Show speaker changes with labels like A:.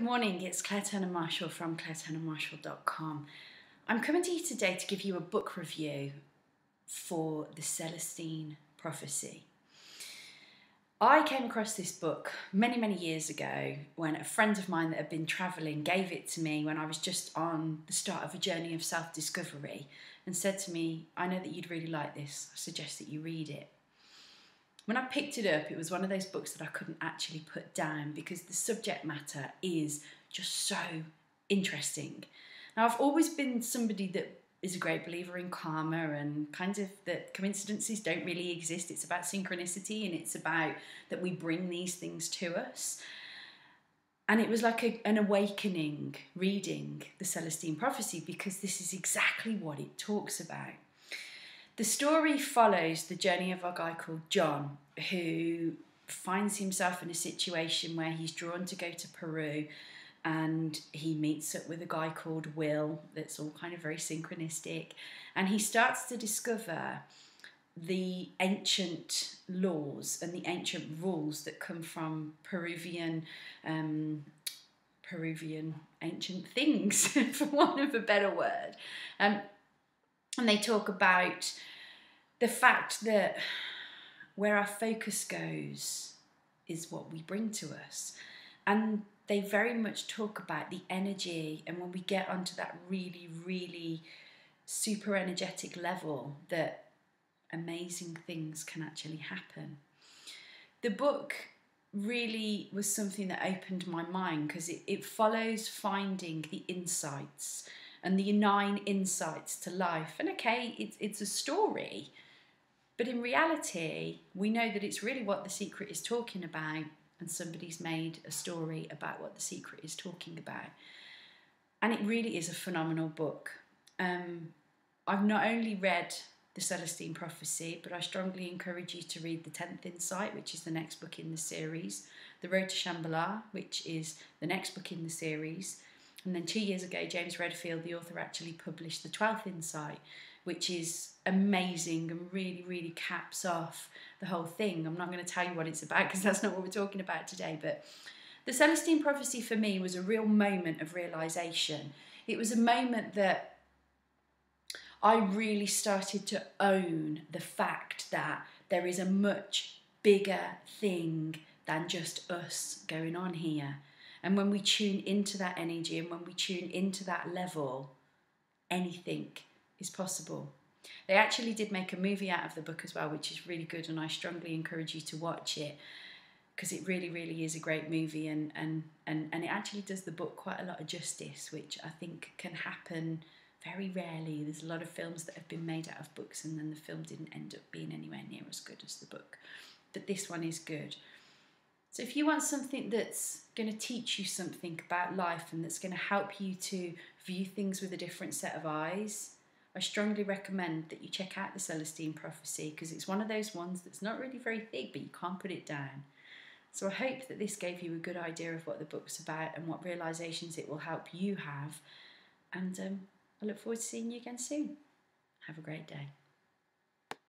A: good morning. It's Clare Marshall from clareturnermarshall.com. I'm coming to you today to give you a book review for the Celestine Prophecy. I came across this book many years ago when a friend of mine that had been travelling gave it to me when I was just on the start of a journey of self-discovery and said to me, I know that you'd really like this. I suggest that you read it. When I picked it up, it was one of those books that I couldn't actually put down because the subject matter is just so interesting. Now, I've always been somebody that is a great believer in karma and kind of that coincidences don't really exist. It's about synchronicity and it's about that we bring these things to us. And it was like an awakening reading the Celestine Prophecy because this is exactly what it talks about. The story follows the journey of a guy called John who finds himself in a situation where he's drawn to go to Peru and he meets up with a guy called Will that's all kind of very synchronistic, and he starts to discover the ancient laws and the ancient rules that come from Peruvian ancient things, for want of a better word. And they talk about the fact that where our focus goes is what we bring to us. And they very much talk about the energy, and when we get onto that really super energetic level, that amazing things can actually happen. The book really was something that opened my mind because it follows finding the insights and the 9 insights to life. And okay, it's a story, but in reality, we know that it's really what The Secret is talking about, and somebody's made a story about what The Secret is talking about. And it really is a phenomenal book. I've not only read The Celestine Prophecy, but I strongly encourage you to read The 10th Insight, which is the next book in the series, The Road to Shambhala, which is the next book in the series. And then 2 years ago, James Redfield, the author, actually published The 12th Insight, which is amazing and really caps off the whole thing. I'm not going to tell you what it's about because that's not what we're talking about today. But the Celestine Prophecy for me was a real moment of realisation. It was a moment that I really started to own the fact that there is a much bigger thing than just us going on here. And when we tune into that energy and when we tune into that level, anything is possible. They actually did make a movie out of the book as well, which is really good, and I strongly encourage you to watch it because it really is a great movie, and it actually does the book quite a lot of justice, which I think can happen very rarely. There's a lot of films that have been made out of books and then the film didn't end up being anywhere near as good as the book. But this one is good. So if you want something that's going to teach you something about life and that's going to help you to view things with a different set of eyes, I strongly recommend that you check out the Celestine Prophecy because it's one of those ones that's not really very thick, but you can't put it down. So I hope that this gave you a good idea of what the book's about and what realisations it will help you have. And I look forward to seeing you again soon. Have a great day.